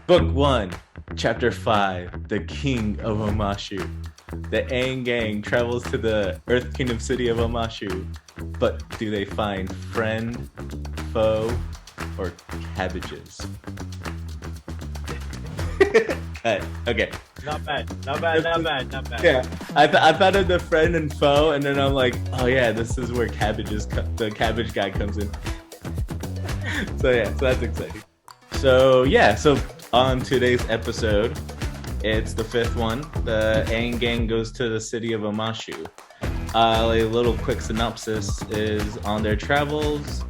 Book 1, Chapter 5, The King of Omashu. The Aang gang travels to the Earth Kingdom city of Omashu, but do they find friend, foe, or cabbages? Okay. Not bad. Yeah, I thought of the friend and foe, and then I'm like, oh yeah, this is where the cabbage guy comes in. So that's exciting. So on today's episode, it's the 5th one. The Aang gang goes to the city of Omashu. A little quick synopsis is on their travels.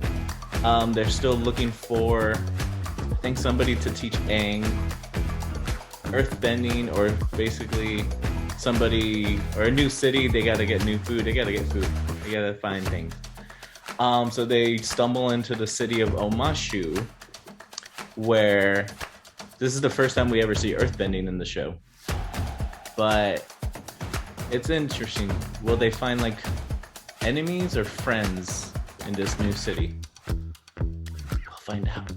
They're still looking for, I think, somebody to teach Aang earthbending, or basically somebody, or a new city. They gotta get new food. They gotta get food. They gotta find things. So they stumble into the city of Omashu, where this is the first time we ever see earthbending in the show. But it's interesting. Will they find like enemies or friends in this new city? We'll find out.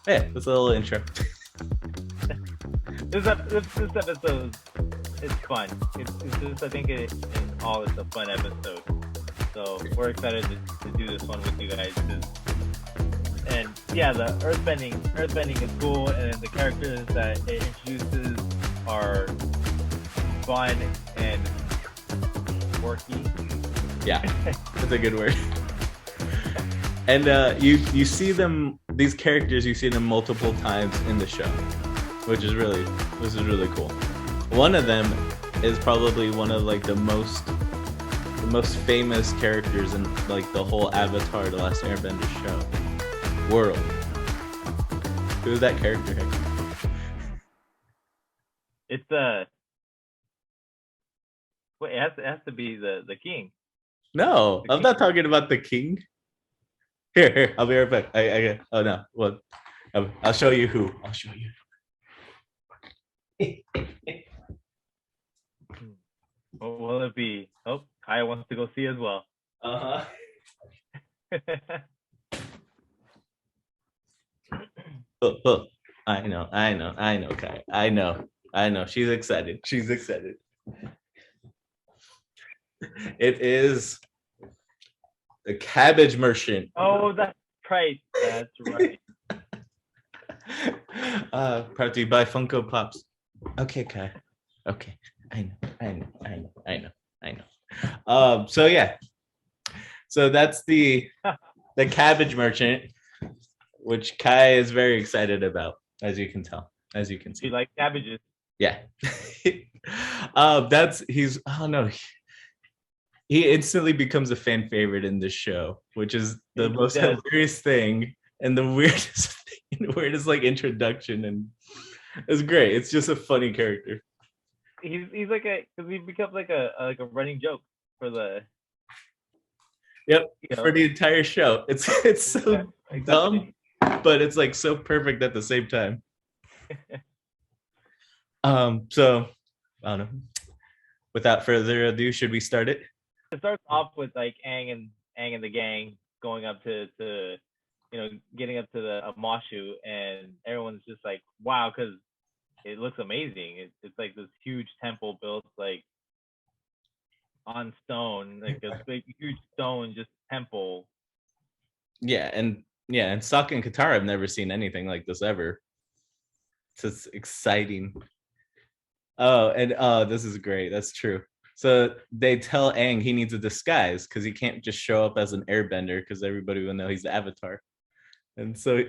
Yeah, that's a little intro. This episode is fun. It's just, I think in all, it's a fun episode. So we're excited to do this one with you guys. And yeah, the earthbending is cool, and the characters that it introduces are fun and quirky. Yeah, that's a good word. And you see them, these characters, you see them multiple times in the show, which is really cool. One of them is probably one of like the most famous characters in like the whole Avatar: The Last Airbender show world. Who's that character, Hector? It's wait, it has to be the king. No, I'm not talking about the king. Here, I'll be right back. Oh no, well, I'll show you who. I'll show you. What will it be? Oh, Kaya wants to go see as well. Oh, I know, Kai. I know. She's excited. It is the cabbage merchant. Oh, that's right. Proud to buy Funko Pops. Okay, Kai. Okay, I know. So that's the cabbage merchant, which Kai is very excited about, as you can tell, as you can see. You like cabbages? Yeah. He instantly becomes a fan favorite in this show, which is the most hilarious thing and the weirdest like introduction, and it's great. It's just a funny character. He's like because he becomes like a running joke for the. Yep, for the entire show. It's so dumb, but it's like so perfect at the same time. So I don't know. Without further ado, should we start it? It starts off with like Aang and the gang going up to getting up to the Omashu, and everyone's just like, wow, because it looks amazing. It's like this huge temple built like on stone, like a big huge stone just temple. Yeah, and Sokka and Katara have never seen anything like this ever. So it's exciting. Oh, and this is great. That's true. So they tell Aang he needs a disguise because he can't just show up as an airbender because everybody will know he's the Avatar. And so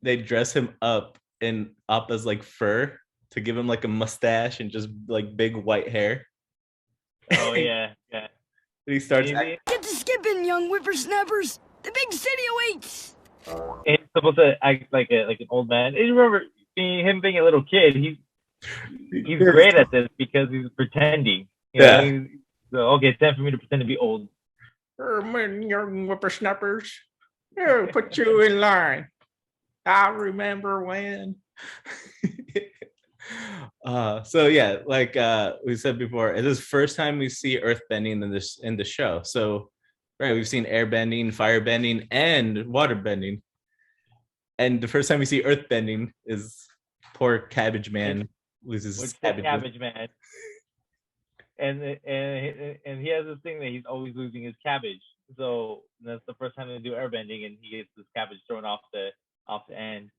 they dress him up as like fur to give him like a mustache and just like big white hair. Oh yeah. And he starts get to skipping, young whippersnappers. The big city awaits. He's supposed to act like an old man. And you remember him being a little kid. He's great at this because he's pretending. So okay, it's time for me to pretend to be old. Young whippersnappers, put you in line. I remember when. So yeah, like we said before, it is the first time we see earthbending in the show. So Right, we've seen airbending, firebending, and waterbending. And the first time we see earthbending is poor Cabbage Man loses his the cabbages. Cabbage Man. And he has this thing that he's always losing his cabbage. So that's the first time they do airbending, and he gets his cabbage thrown off the end.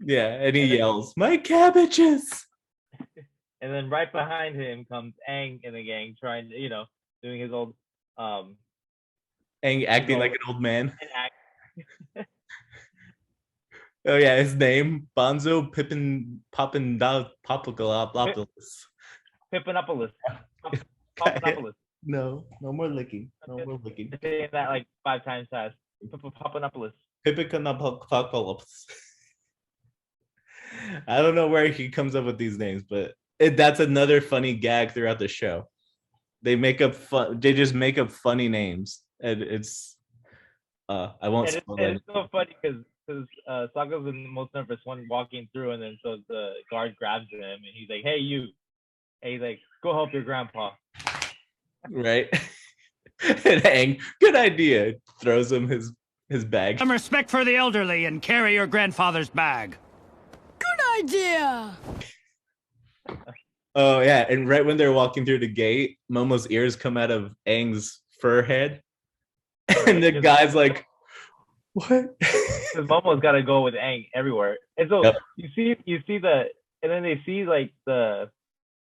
Yeah, and he yells, "My cabbages!" And then right behind him comes Aang and the gang, trying to, doing his old Aang acting like an old man. Oh yeah, his name Bonzo Pippin Papagalopoulos. Pippinopolis. Papanopoulos. No more licking. No more licking. I'm saying that like 5 times fast. Papanopoulos. Pippinopolis. I don't know where he comes up with these names, but that's another funny gag throughout the show. They make up fun. They just make up funny names, and it's. I won't. It's so funny because Sokka's the most nervous one walking through, and then so the guard grabs him, and he's like, "Hey, you!" And he's like, "Go help your grandpa." Right. And Aang, good idea. Throws him his bag. Some respect for the elderly and carry your grandfather's bag. Good idea. Oh yeah, and right when they're walking through the gate, Momo's ears come out of Aang's fur head, and the guy's like, "What?" Because Momo's got to go with Aang everywhere, and so you see and then they see like the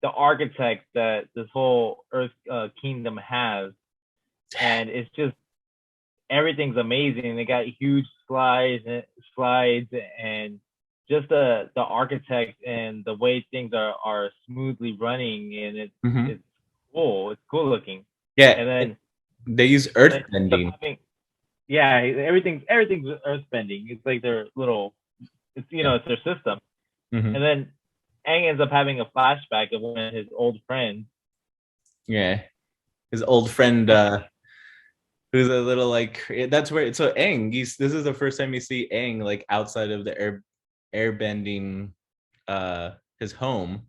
architect that this whole Earth kingdom has, and it's just everything's amazing. They got huge slides, and just the architect and the way things are smoothly running, and it's cool. It's cool looking. Yeah, and then they use earth bending. Yeah, everything's earth bending. It's like their little, it's their system. And then Aang ends up having a flashback of one of his old friends. Yeah, his old friend, who's a little like, that's where. So Aang, this is the first time you see Aang like outside of the airbending, his home,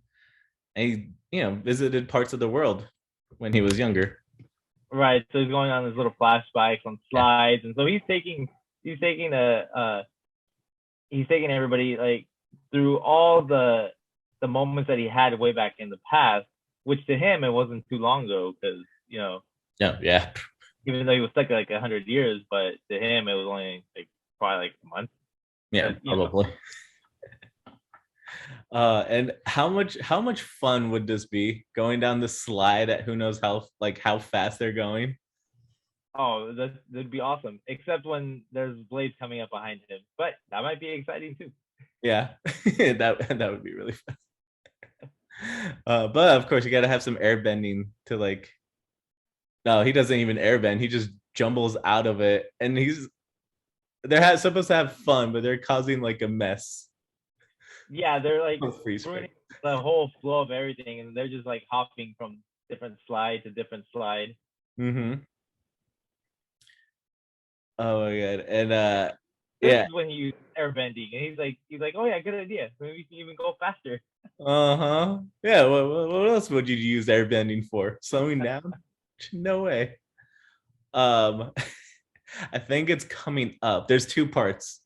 and he visited parts of the world when he was younger. Right, so he's going on his little flashbacks on slides, and so he's taking everybody like through all the moments that he had way back in the past, which to him it wasn't too long ago, because even though he was stuck like 100 years, but to him it was only like probably like a month. Yeah, probably. And how much fun would this be going down the slide at who knows how fast they're going? Oh, that'd be awesome. Except when there's blades coming up behind him, but that might be exciting too. Yeah, that would be really fun. But of course, you got to have some air bending to like. No, he doesn't even airbend. He just jumbles out of it, and they're supposed to have fun, but they're causing like a mess. Yeah, they're like ruining the whole flow of everything, and they're just like hopping from different slide to different slide. Oh my god! And this is when he used airbending, and he's like, oh yeah, good idea. Maybe we can even go faster. Yeah. What else would you use airbending for? Slowing down? No way. I think it's coming up. There's 2 parts.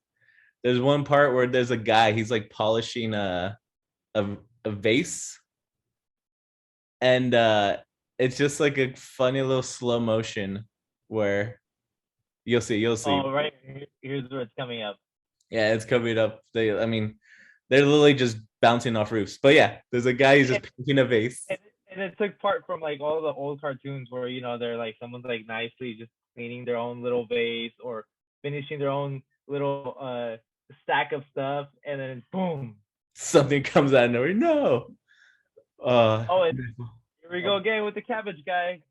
There's one part where there's a guy. He's like polishing a vase, and it's just like a funny little slow motion where you'll see. Oh, right. Here's where it's coming up. Yeah, it's coming up. They're literally just bouncing off roofs. But yeah, there's a guy who's just painting a vase. And it took part from like all the old cartoons where they're like someone's like nicely just cleaning their own little vase or finishing their own little stack of stuff, and then boom, something comes out of nowhere. No. And here we go again with the cabbage guy.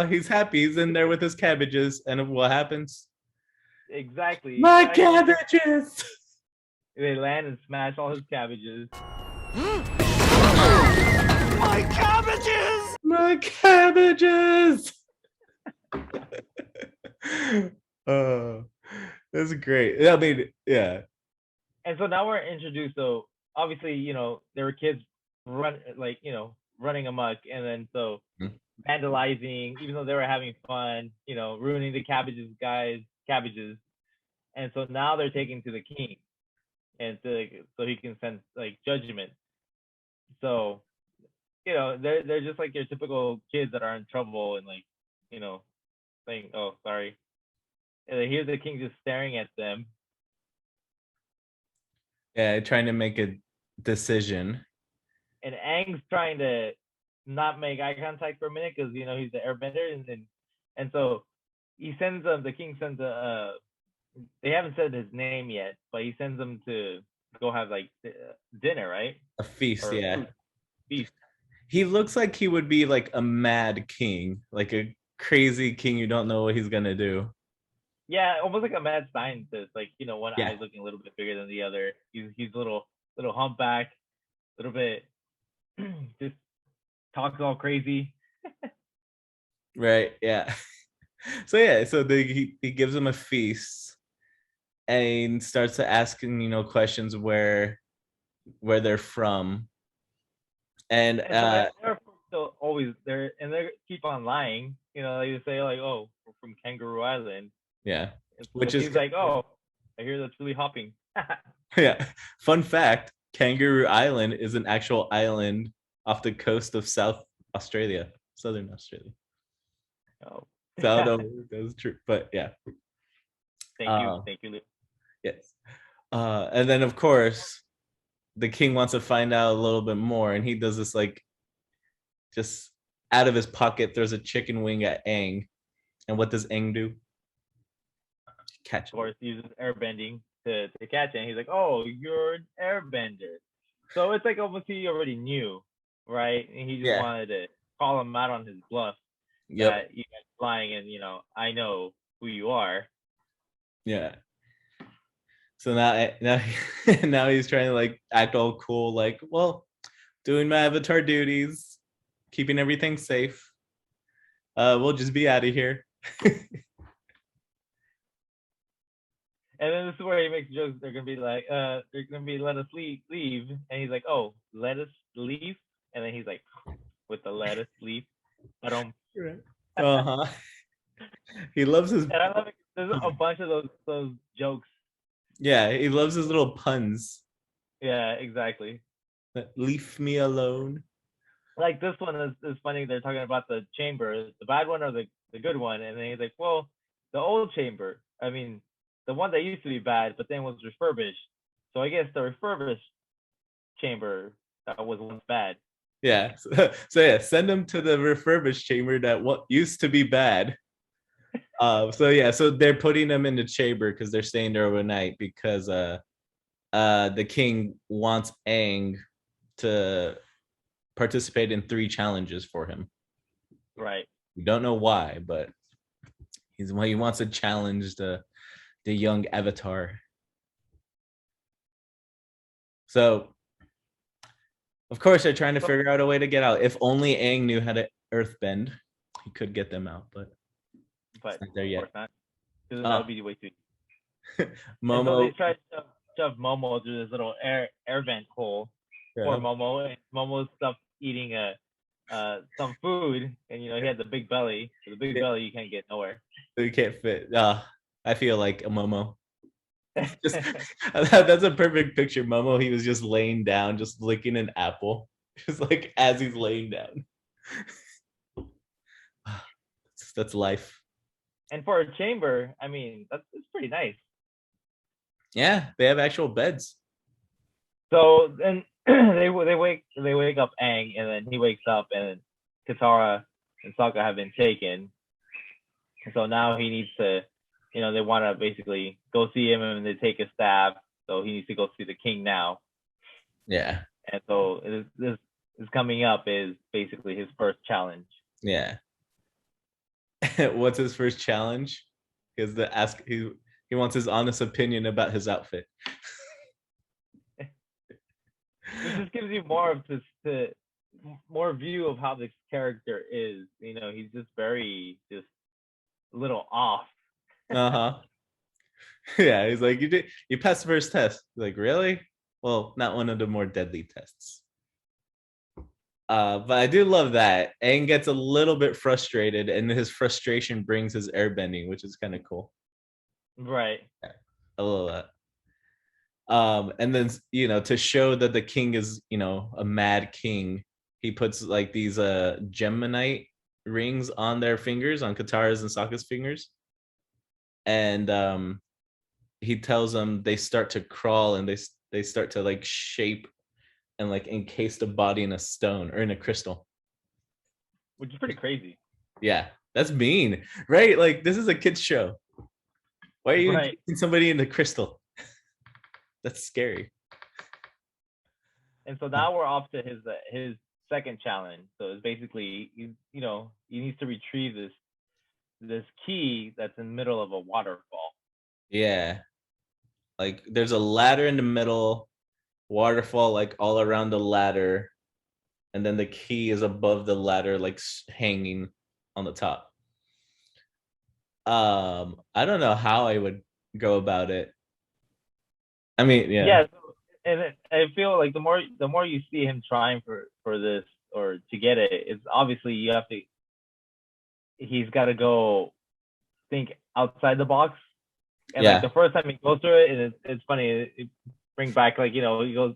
He's happy. He's in there with his cabbages, and what happens? Exactly. My cabbages. They land and smash all his cabbages. My cabbages! My cabbages! That's great. I mean, yeah. And so now we're introduced. So obviously, there were kids running amok, and then so vandalizing, even though they were having fun, ruining the cabbages. And so now they're taken to the king, and so he can send like judgment. So, they're just like your typical kids that are in trouble and like, saying, "Oh, sorry." And then here's the king just staring at them. Yeah, trying to make a decision. And Aang's trying to not make eye contact for a minute because he's the Airbender, and so the king sends they haven't said his name yet, but he sends them to go have like dinner, right? A feast, Or yeah. feast. He looks like he would be like a mad king, like a crazy king you don't know what he's gonna do. Yeah, almost like a mad scientist. Like, one Yeah. eye's looking a little bit bigger than the other. He's a little humpback, a little bit just talks all crazy. Right, yeah. So yeah, so he gives them a feast and starts to asking, questions where they're from. And so they're still always there, and they keep on lying. They say like, "Oh, we're from Kangaroo Island." yeah, And which so is he's like, "Oh, I hear that's really hopping." yeah. Fun fact: Kangaroo Island is an actual island off the coast of Southern Australia. Oh. So I don't know if that's true, but yeah. Thank you, Leo. Yes. And then of course, the king wants to find out a little bit more, and he does this like, just out of his pocket throws a chicken wing at Aang, and what does Aang do? Catch him. Of course, he uses airbending to catch it. And he's like, "Oh, you're an airbender." So it's like almost he already knew, right? And he just wanted to call him out on his bluff. Yep. That you guys lying, and I know who you are. Yeah. So now he's trying to like act all cool, like, well, doing my avatar duties, keeping everything safe. We'll just be out of here. And then this is where he makes jokes. They're gonna be like, they're gonna be let us leave, and he's like, "Oh, let us leave," and then he's like, with the let us leave. I don't. Uh-huh. He loves his. And I love it. There's a bunch of those jokes. Yeah, he loves his little puns. Yeah, exactly. Leave me alone. Like this one is funny. They're talking about the chamber, the bad one or the good one, and then he's like, "Well, the old chamber. I mean, the one that used to be bad, but then was refurbished. So I guess the refurbished chamber that was once bad." Yeah. So yeah, send them to the refurbished chamber that what used to be bad. So they're putting them in the chamber because they're staying there overnight because the king wants Aang to participate in 3 challenges for him. Right. We don't know why, but he wants to challenge the young avatar. So of course they're trying to figure out a way to get out. If only Aang knew how to earthbend, he could get them out, but it's not there yet. Of course not. Because that would be way too. Momo. And so they try to shove Momo through this little air vent hole. Poor Momo. And Momo's stuff eating some food, and he had the big belly. So the big belly, you can't get nowhere. You can't fit. I feel like a Momo. That's a perfect picture. Momo, he was just laying down, just licking an apple, just like as he's laying down. That's life. And for a chamber, I mean, it's pretty nice. Yeah, they have actual beds. So then they wake up Aang, and then he wakes up, and Katara and Sokka have been taken. So now he needs to, they want to basically go see him, and they take a stab. So he needs to go see the king now. Yeah. And so this is coming up is basically his first challenge. Yeah. What's his first challenge? He wants his honest opinion about his outfit. This just gives you more of more view of how this character is. He's just very a little off. Uh-huh. Yeah, he's like, you passed the first test. He's like, really? Well, not one of the more deadly tests. But I do love that. Aang gets a little bit frustrated, and his frustration brings his airbending, which is kind of cool. Right. I love that. And then to show that the king is a mad king, he puts like these geminite rings on their fingers, on Katara's and Sokka's fingers, and he tells them they start to crawl and they start to like shape and like encase the body in a stone or in a crystal, which is pretty crazy. Yeah, that's mean, right? Like, this is a kid's show. Why are you encasing somebody in the crystal? That's scary. And so now we're off to his second challenge. So it's basically he needs to retrieve this key that's in the middle of a waterfall. Yeah, like there's a ladder in the middle, waterfall like all around the ladder, and then the key is above the ladder, like hanging on the top. I don't know how I would go about it. I mean, yeah. And I feel like the more you see him trying for this or to get it, it's obviously he's got to go think outside the box. And like the first time he goes through it, and it's funny. It brings back like he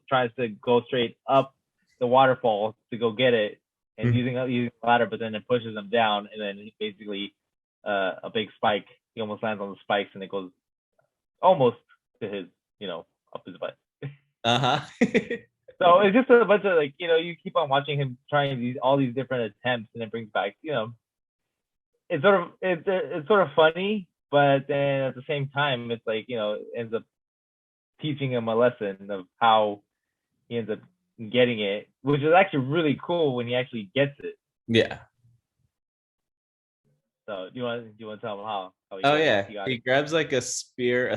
tries to go straight up the waterfall to go get it, and using the ladder, but then it pushes him down, and then he basically a big spike. He almost lands on the spikes, and it goes almost to his up his butt. So it's just a bunch of like you keep on watching him trying all these different attempts, and it brings back it's sort of funny, but then at the same time it's like ends up teaching him a lesson of how he ends up getting it, which is actually really cool when he actually gets it. Yeah. So do you want to tell him how he grabs like a spear,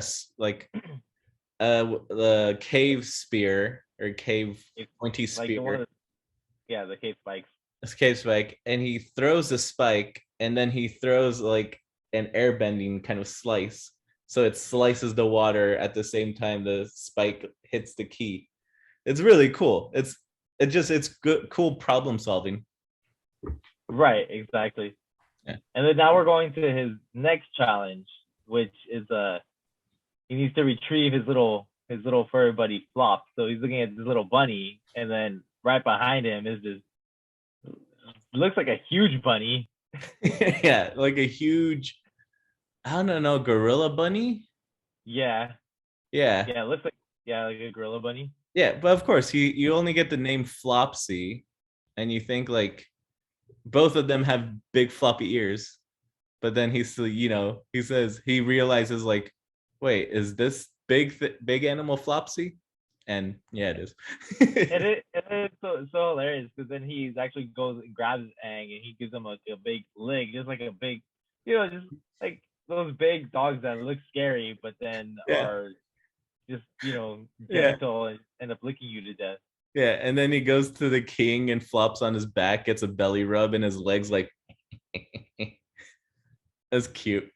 the cave spear or cave pointy spear. The cave spikes. It's cave spike, and he throws the spike, and then he throws like an airbending kind of slice, so it slices the water at the same time the spike hits the key. It's really cool. It's good, cool problem solving. Right, exactly. Yeah. And then now we're going to his next challenge, which is he needs to retrieve his little furry buddy Flop. So he's looking at this little bunny, and then right behind him is this looks like a huge bunny. Yeah, like a huge, I don't know, gorilla bunny. Yeah, it looks like a gorilla bunny. Yeah, but of course you only get the name Flopsy, and you think like both of them have big floppy ears, but then he says he realizes like, wait, is this big animal Flopsy? And yeah, it is. It is so hilarious, because then he actually goes and grabs Aang, and he gives him a big lick, just like a big, just like those big dogs that look scary, but then are just gentle and end up licking you to death. Yeah, and then he goes to the king and flops on his back, gets a belly rub, and his legs like. That's cute.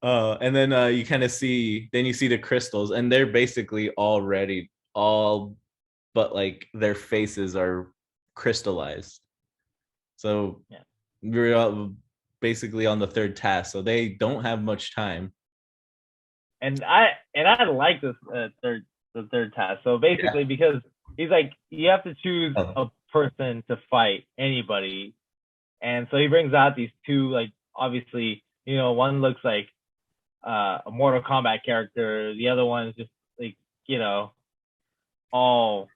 And then you kind of see the crystals, and they're basically already all but like their faces are crystallized. So we're basically on the third task, so they don't have much time. And I like this the third task. So basically, because he's like, you have to choose a person to fight, anybody, and so he brings out these two, like, obviously, one looks like a Mortal Kombat character, the other one is just like all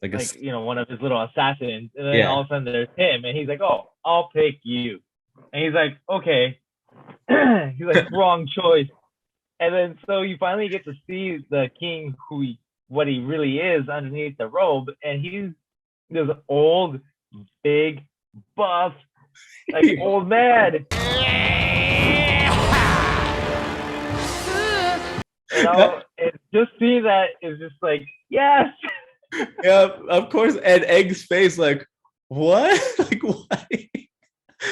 like one of his little assassins, and then all of a sudden there's him, and he's like, oh, I'll pick you, and he's like, okay. He's like, wrong choice. And then so you finally get to see the king, what he really is underneath the robe, and he's this old, big, buff, like old man. And just seeing that is just like, yes. Yeah, of course. And Egg's face, like, what? Like, what?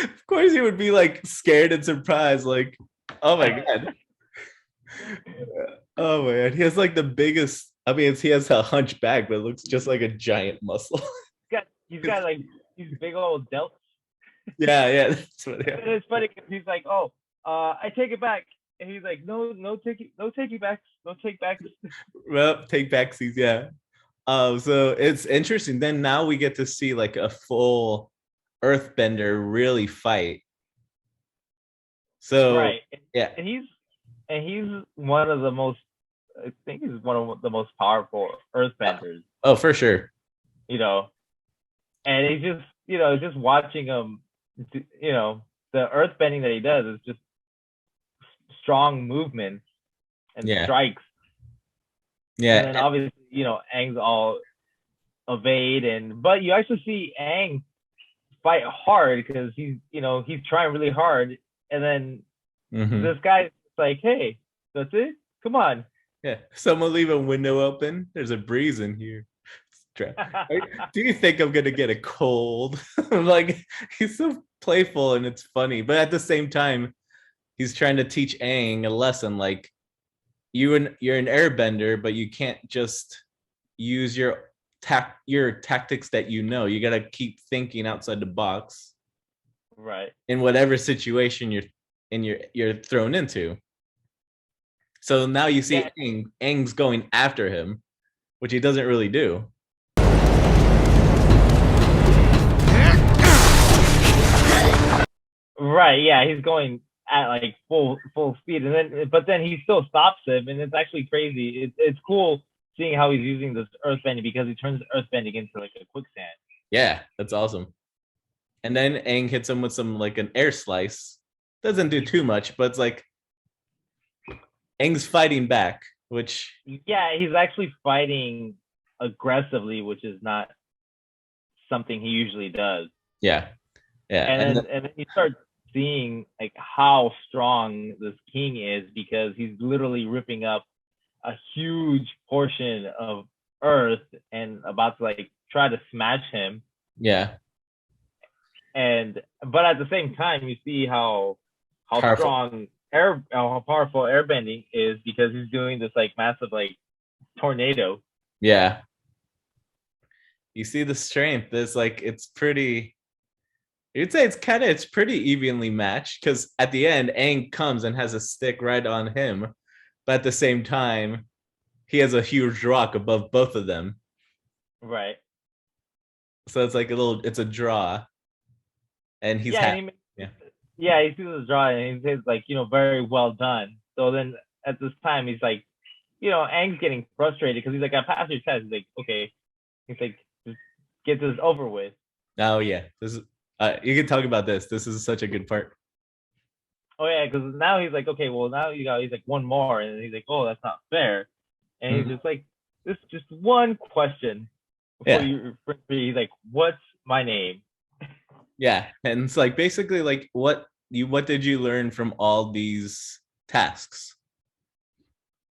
Of course he would be like scared and surprised, like, oh my god. Oh man, he has like the biggest I mean, he has a hunchback, but it looks just like a giant muscle. He's got like these big old delts. Yeah. That's what, And it's funny because he's like, "Oh, I take it back," and he's like, "No, take it back, no take backs." Well, take backsies, yeah. So it's interesting. Then now we get to see like a full Earthbender really fight. So Right. yeah, And he's one of the most. I think he's one of the most powerful Earthbenders. oh for sure. You know, and he's just just watching him. You know, the Earthbending that he does is just strong movements and strikes. Yeah. And then obviously, Aang's all evade, but you actually see Aang fight hard because he's trying really hard, and then this guy's like, "Hey, that's it. Come on." Yeah. Someone leave a window open. There's a breeze in here. Do you think I'm gonna get a cold? Like, he's so playful and it's funny, but at the same time, he's trying to teach Aang a lesson. Like, you're an airbender, but you can't just use your tactics that you know. You gotta keep thinking outside the box. Right. In whatever situation you're thrown into. So now you see Aang's going after him, which he doesn't really do. Right, yeah, he's going at like full speed, but then he still stops him, and it's actually crazy. It's cool seeing how he's using this earthbending because he turns earthbending into like a quicksand. Yeah, that's awesome. And then Aang hits him with some like an air slice. Doesn't do too much, but it's like Aang's fighting back, which he's actually fighting aggressively, which is not something he usually does. Yeah. And then you start seeing like how strong this king is because he's literally ripping up a huge portion of earth and about to like try to smash him. Yeah. But at the same time, you see how strong how powerful airbending is because he's doing this like massive like tornado. Yeah. You see the strength. It's like it's pretty. You'd say it's pretty evenly matched because at the end, Aang comes and has a stick right on him, but at the same time, he has a huge rock above both of them. Right. So it's like it's a draw, and he's he sees the draw and he says like very well done. So then at this time he's like, Aang's getting frustrated because he's like, I passed your test. He's like, okay. He's like, just get this over with. Oh yeah, this is. You can talk about this. This is such a good part. Oh yeah, because now he's like, okay, well now he's like one more, and he's like, oh, that's not fair, and he's just like, this is just one question. He's like, what's my name? Yeah, and it's like basically like what did you learn from all these tasks?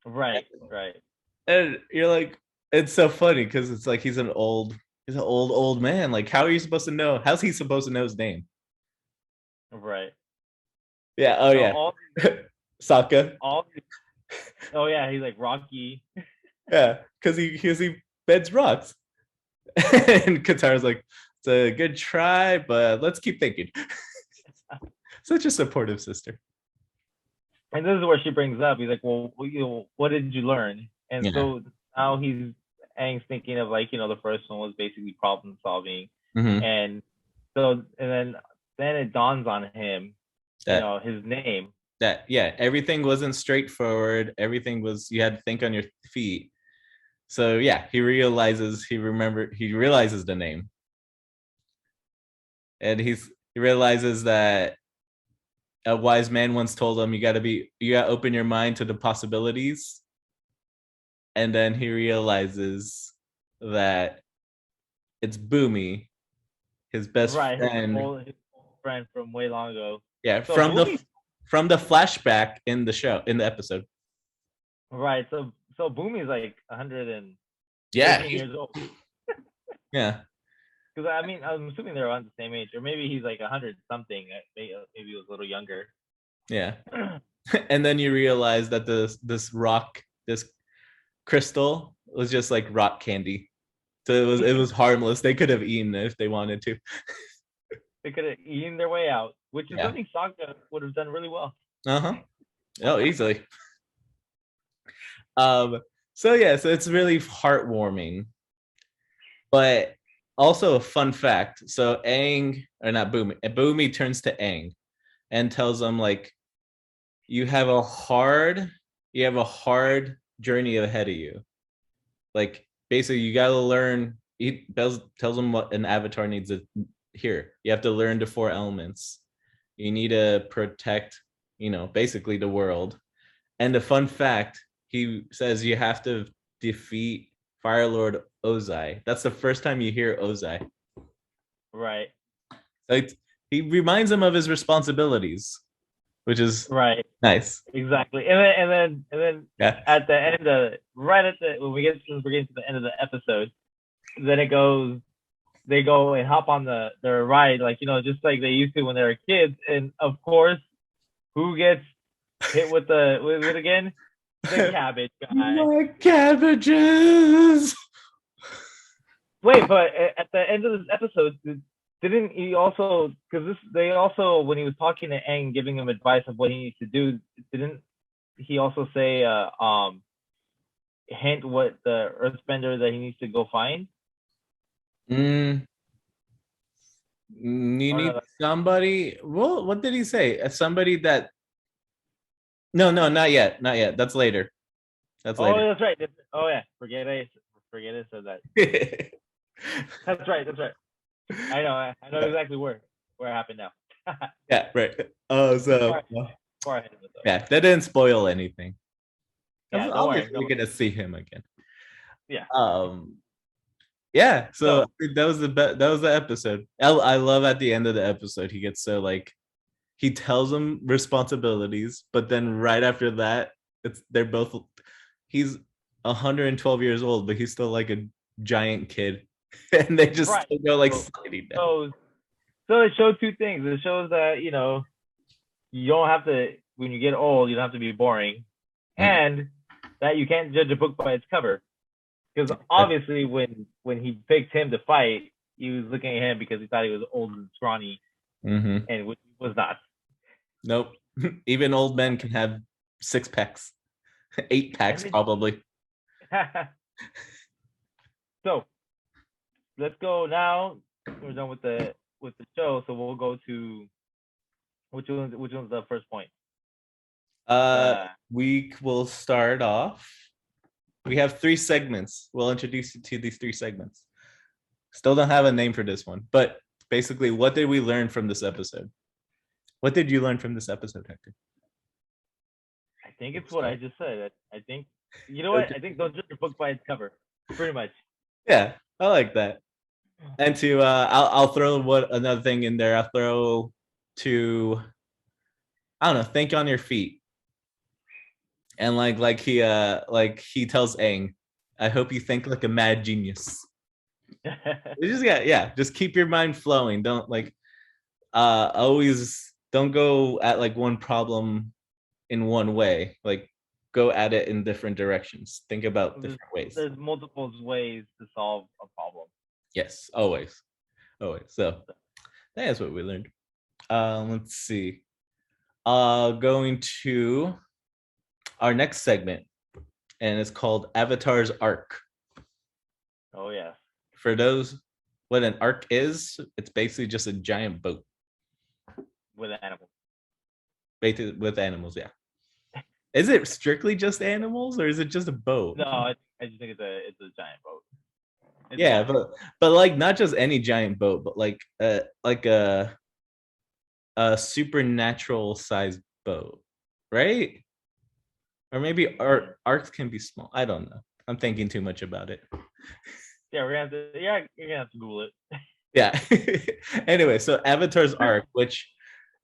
Right. And you're like, it's so funny because it's like he's an old man. Like, how are you supposed to know? How's he supposed to know his name? Right. Yeah. Oh, yeah. Sokka. Oh yeah, he's like Rocky. Yeah, because he beds rocks. And Katara's like, it's a good try, but let's keep thinking. Such a supportive sister. And this is where she brings up. He's like, well, what did you learn? And so now Aang's thinking of like, the first one was basically problem solving. And so, and then it dawns on him, his name. Everything wasn't straightforward. Everything was, you had to think on your feet. So yeah, he realizes the name. And he realizes that a wise man once told him, you gotta open your mind to the possibilities. And then he realizes that it's Boomy, his best friend. His old friend from way long ago. Yeah, so from the flashback in the episode. Right. So Boomy's like 100 and years old. Yeah. Because I mean, I'm assuming they're around the same age, or maybe he's like 100 something. Maybe he was a little younger. Yeah. And then you realize that this rock, this crystal was just like rock candy. So it was harmless. They could have eaten it if they wanted to. They could have eaten their way out, which is Yeah. something Sokka would have done really well. Oh, easily. So yeah, so it's really heartwarming. But also a fun fact. So Aang, or not Boomy, Boomy turns to Aang and tells him like, you have a hard journey ahead of you. Like basically you gotta learn. He tells him what an avatar needs to hear. You have to learn the 4 elements. You need to protect, basically the world. And the fun fact, he says you have to defeat Fire Lord Ozai. That's the first time you hear Ozai. Right. Like he reminds him of his responsibilities, which is right. Nice. Exactly. And then yeah. At the end of when we're getting to the end of the episode, then they go and hop on their ride, like, just like they used to when they were kids. And of course, who gets hit with it again? The cabbage guy. My cabbages. Wait, but at the end of this episode, didn't he also, because they also, when he was talking to Aang, giving him advice of what he needs to do, didn't he also say, hint what the Earthbender that he needs to go find? You need somebody. Well, what did he say? Somebody that. No, not yet. That's later. That's later. That's right. Oh yeah, forget I said that. That's right. I know exactly where it happened now. Yeah, right. Oh, so far ahead of it, yeah, that didn't spoil anything. Yeah, we're gonna see him again. Yeah. Yeah. So that was the episode. I love at the end of the episode he gets so like, he tells him responsibilities, but then right after that, he's 112 years old, but he's still like a giant kid. And they just go like sliding down. So it shows 2 things. It shows that, you don't have to, when you get old, you don't have to be boring. And that you can't judge a book by its cover. Because obviously when he picked him to fight, he was looking at him because he thought he was old and scrawny. And he was not. Nope. Even old men can have 6 packs. 8 packs probably. So let's go now. We're done with the show, so we'll go to which one's the first point? We will start off. We have 3 segments. We'll introduce you to these 3 segments. Still don't have a name for this one, but basically, what did we learn from this episode? What did you learn from this episode, Hector? I think it's what I just said. I think, you know what? I think don't judge a book by its cover. Pretty much. Yeah, I like that. And to I'll throw another thing in there. I'll throw to, I don't know, think on your feet. And like he tells Aang, I hope you think like a mad genius. Just keep your mind flowing. Don't always don't go at like one problem in one way. Like go at it in different directions. Think about different ways. There's multiple ways to solve a problem. Yes, always. So that's what we learned. Let's see. Going to our next segment, and it's called Avatar's Arc. Oh yeah. For those, what an arc is, it's basically just a giant boat with animals. With animals, yeah. Is it strictly just animals, or is it just a boat? No, I just think it's a giant boat. Yeah, but like not just any giant boat, but like a supernatural sized boat, right? Or maybe arcs can be small. I don't know. I'm thinking too much about it. Yeah, you're gonna have to Google it. Yeah. Anyway, so Avatar's arc, which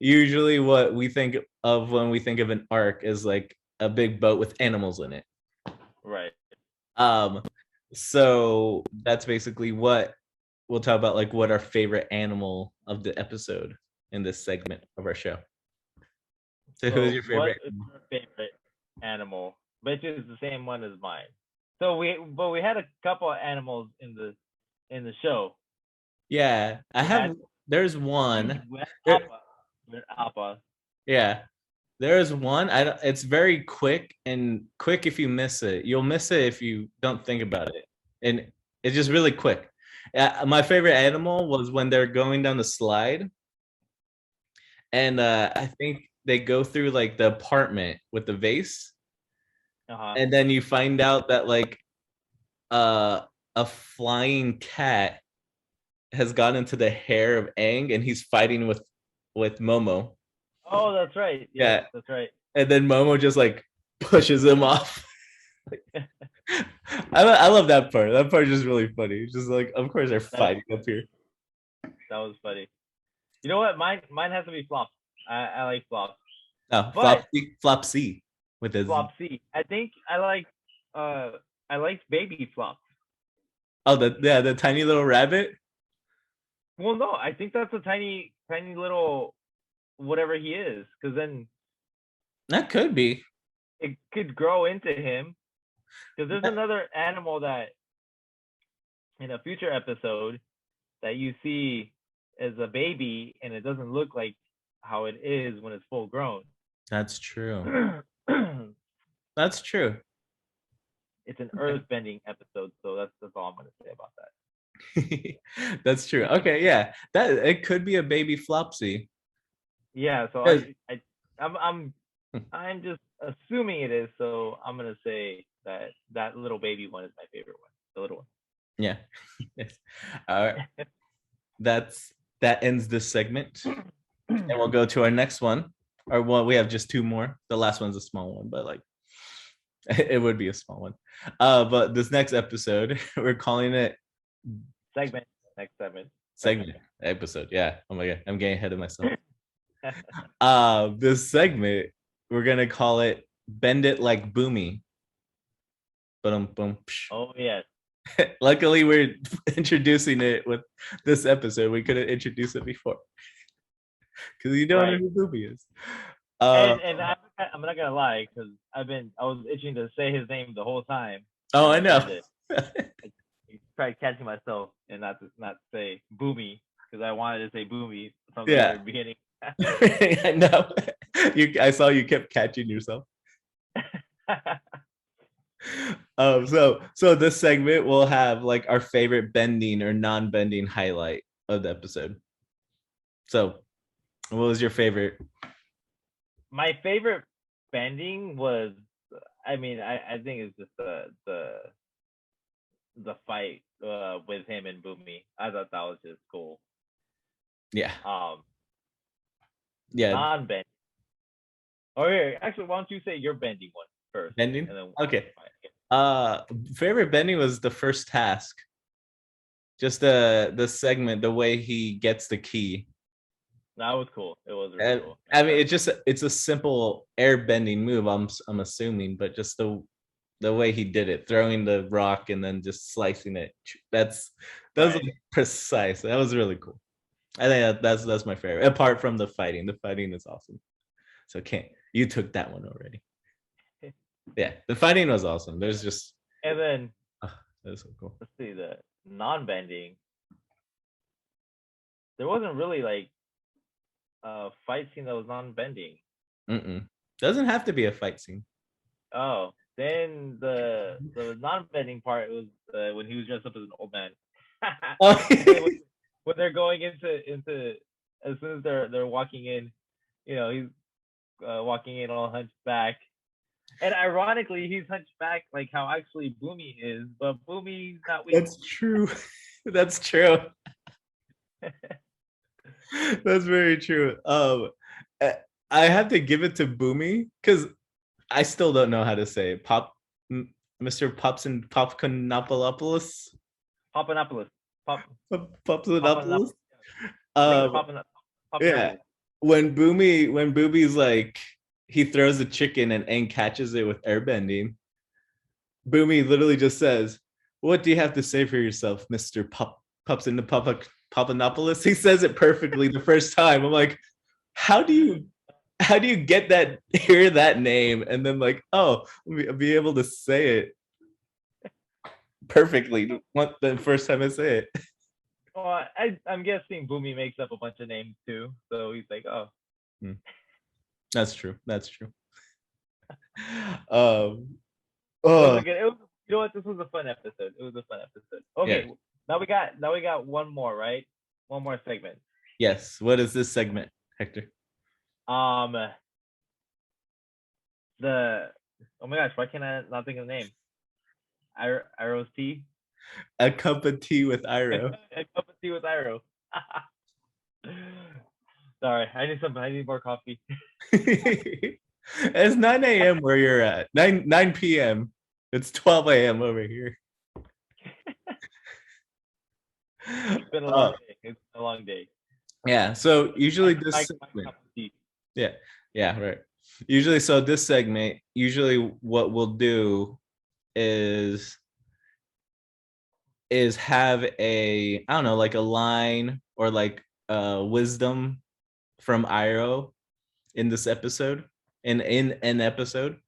usually what we think of when we think of an arc is like a big boat with animals in it. Right. So that's basically what we'll talk about, like what our favorite animal of the episode in this segment of our show. So who's your favorite? What is your favorite animal? Bet you it's the same one as mine. So we had a couple of animals in the show. Yeah, there's one. We had There- Appa. We had Appa. yeah, there's one. It's very quick and quick if you miss it. You'll miss it if you don't think about it, and it's just really quick. My favorite animal was when they're going down the slide, and I think they go through like the apartment with the vase, and then you find out that like a flying cat has gone into the hair of Aang, and he's fighting with Momo. Oh, that's right. Yeah, that's right. And then Momo just like pushes him off. I love that part. That part is just really funny. It's just like, of course they're fighting up here. That was funny. You know what? Mine has to be Flop. I like Flop. Oh, Flopsy with his Flopsy. I think I like baby Flop. Oh, the tiny little rabbit. Well, no, I think that's a tiny little whatever he is, because then that could be. It could grow into him. Because there's another animal that in a future episode that you see as a baby, and it doesn't look like how it is when it's full grown. That's true. That's true. It's an earth-bending episode, so that's all I'm gonna say about that. That's true. Okay, yeah, that it could be a baby Flopsy. Yeah, so I'm just assuming it is. So I'm gonna say that little baby one is my favorite one, the little one. Yeah. Yes. All right. That ends this segment, and we'll go to our next one. Or well, we have just two more. The last one's a small one, but like it would be a small one. But this next episode, we're calling it segment. Next segment episode. Yeah. Oh my god, I'm getting ahead of myself. This segment, we're gonna call it "Bend It Like Boomy." Boom. Oh yes. Luckily, we're introducing it with this episode. We couldn't introduce it before because you don't know who Boomy is. And I'm not gonna lie, because I was itching to say his name the whole time. Oh, I know. I tried catching myself and not to say Boomy, because I wanted to say Boomy from the very beginning. I know. I saw you kept catching yourself. So this segment will have like our favorite bending or non-bending highlight of the episode. So, what was your favorite? My favorite bending was, I think it's just the fight with him and Boomy. I thought that was just cool. Yeah. Yeah. Non-bending. Oh yeah. Actually, why don't you say your bending one first? Bending. Okay. Favorite bending was the first task. Just the segment, the way he gets the key. That was cool. It was really cool. I mean, it's a simple air bending move. I'm assuming, but just the way he did it, throwing the rock and then just slicing it. That was like precise. That was really cool. I think that's my favorite. Apart from the fighting is awesome. So you took that one already. Yeah, the fighting was awesome. There's just and then that was so cool. Let's see, the non-bending. There wasn't really like a fight scene that was non-bending. Doesn't have to be a fight scene. Oh, then the non-bending part was when he was dressed up as an old man. When they're going into as soon as they're walking in, he's walking in all hunchback. And ironically, he's hunchback like how actually Boomy is, but Boomy's not weak. That's true. That's true. That's very true. I have to give it to Boomy because I still don't know how to say it. Mr. Popconopoulos. Popconopoulos. Yeah. When Boomy's like, he throws the chicken and Aang catches it with airbending. Boomy literally just says, "What do you have to say for yourself, Mr. Papanopoulos?" He says it perfectly the first time. I'm like, how do you get that, hear that name, and then like, oh, be able to say it? perfectly the first time I say it. Well, I'm guessing Boomy makes up a bunch of names too, so he's like, oh. That's true. That's true. It was you know what? This was a fun episode. It was a fun episode. Okay, yeah. Now we got one more, right? One more segment. Yes. What is this segment, Hector? Oh my gosh, why can't I not think of the name? Iroh's tea. A cup of tea with Iroh. A cup of tea with Iroh. Sorry, I need more coffee. It's 9 a.m. where you're at. 9 p.m. It's 12 a.m. over here. It's been a long day. It's been a long day. Yeah. So usually this segment. Yeah, right. Usually, so this segment, what we'll do is have a, I don't know, like a line or like wisdom from Iroh in this episode, in an episode.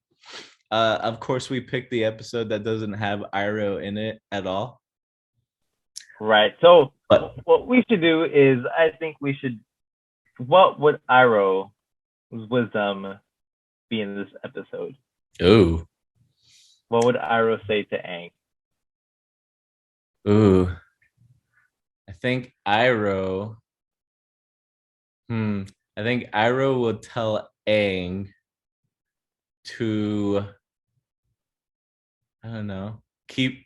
Of course, we picked the episode that doesn't have Iroh in it at all. Right. So what we should do is, I think we should, what would Iroh's wisdom be in this episode? Ooh. What would Iroh say to Aang? Ooh. I think Iroh will tell Aang to, I don't know, keep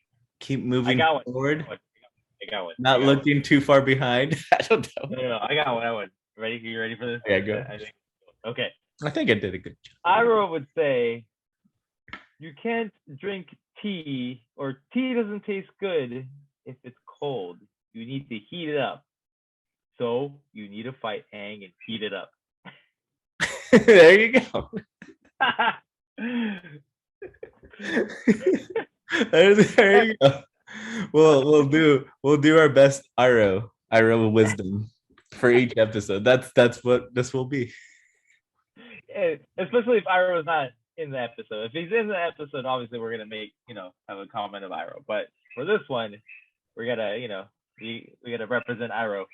moving forward. I got one. Not looking too far behind. I don't know. No, I got one. Ready? You ready for this? Yeah, go. Okay. I think I did a good job. Iroh would say, you can't drink tea, or tea doesn't taste good if it's cold. You need to heat it up. So you need to fight Aang and heat it up. There you go. There you go. We'll do our best Iroh wisdom for each episode. That's what this will be. Especially if Iroh is not in the episode. If he's in the episode, obviously we're gonna have a comment of Iroh. But for this one, we gotta represent Iroh.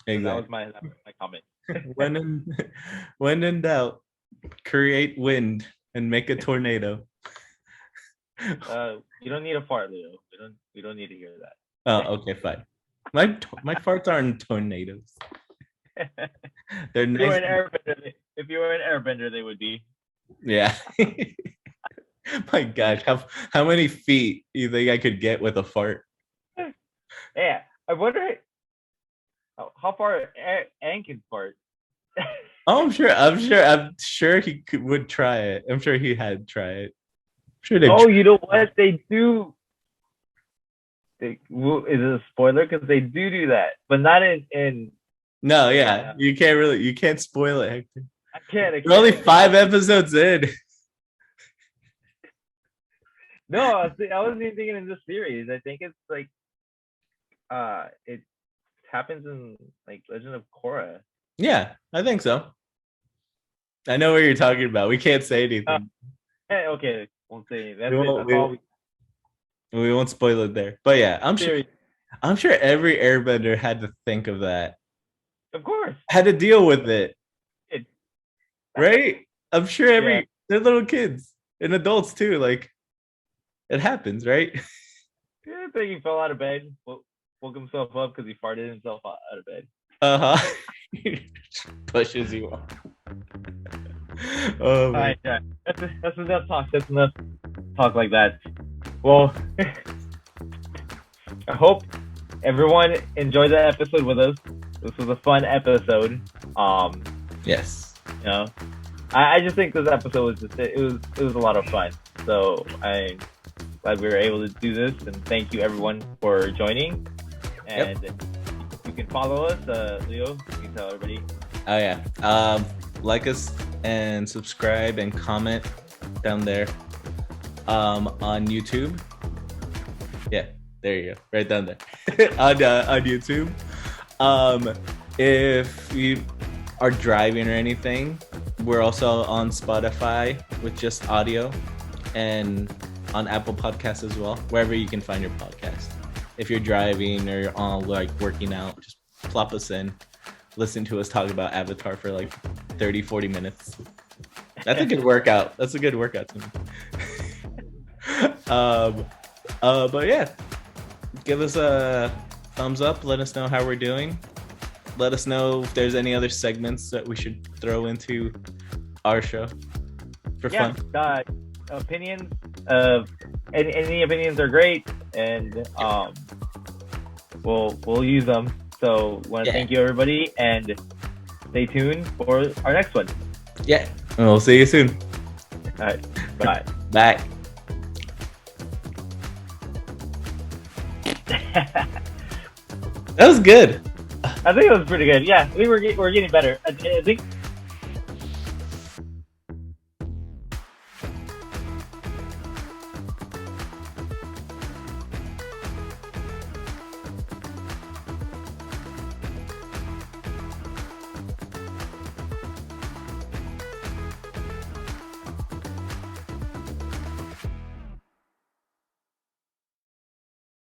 Exactly. That was my comment. When in doubt, create wind and make a tornado. You don't need a fart, Leo. We don't need to hear that. Oh, okay, fine. My farts aren't tornadoes. They're nice. If you were an airbender, they would be. Yeah. My gosh, how many feet do you think I could get with a fart? Yeah, I wonder how far Aang can fart. Oh, I'm sure he would try it. I'm sure he had tried it. Sure. You know what they do? Is it a spoiler? Because they do that, but not in. No, yeah, you can't spoil it, Hector. I can't. We're only 5 episodes in. No, I wasn't even thinking in this series. I think it's like, it happens in like Legend of Korra. Yeah, I think so. I know what you're talking about. We can't say anything. Okay, won't say anything. We won't spoil it there. But yeah, I'm sure every airbender had to think of that. Of course. Had to deal with it. Right? I'm sure they're little kids and adults too. Like, it happens, right? Yeah, I think he fell out of bed, woke himself up because he farted himself out of bed. Pushes you off. All right, yeah. That's enough talk. That's enough talk like that. Well, I hope everyone enjoyed that episode with us. This was a fun episode. Yes. You know, I just think this episode was it was a lot of fun. So I'm glad we were able to do this, and thank you everyone for joining. And you can follow us, Leo. You can tell everybody. Oh yeah. Like us and subscribe and comment down there. On YouTube. Yeah, there you go. Right down there. on YouTube. If you are driving or anything, we're also on Spotify with just audio. And on Apple Podcasts as well, wherever you can find your podcast. If you're driving or on like working out, just plop us in. Listen to us talk about Avatar for like 30, 40 minutes. That's a good workout. That's a good workout to me. But yeah, give us a thumbs up. Let us know how we're doing. Let us know if there's any other segments that we should throw into our show for fun. Opinions. Any opinions are great, and we'll use them. So want to thank you everybody, and stay tuned for our next one. Yeah, and we'll see you soon. All right, bye. Bye. That was good. I think it was pretty good. Yeah, I think we're getting better. I think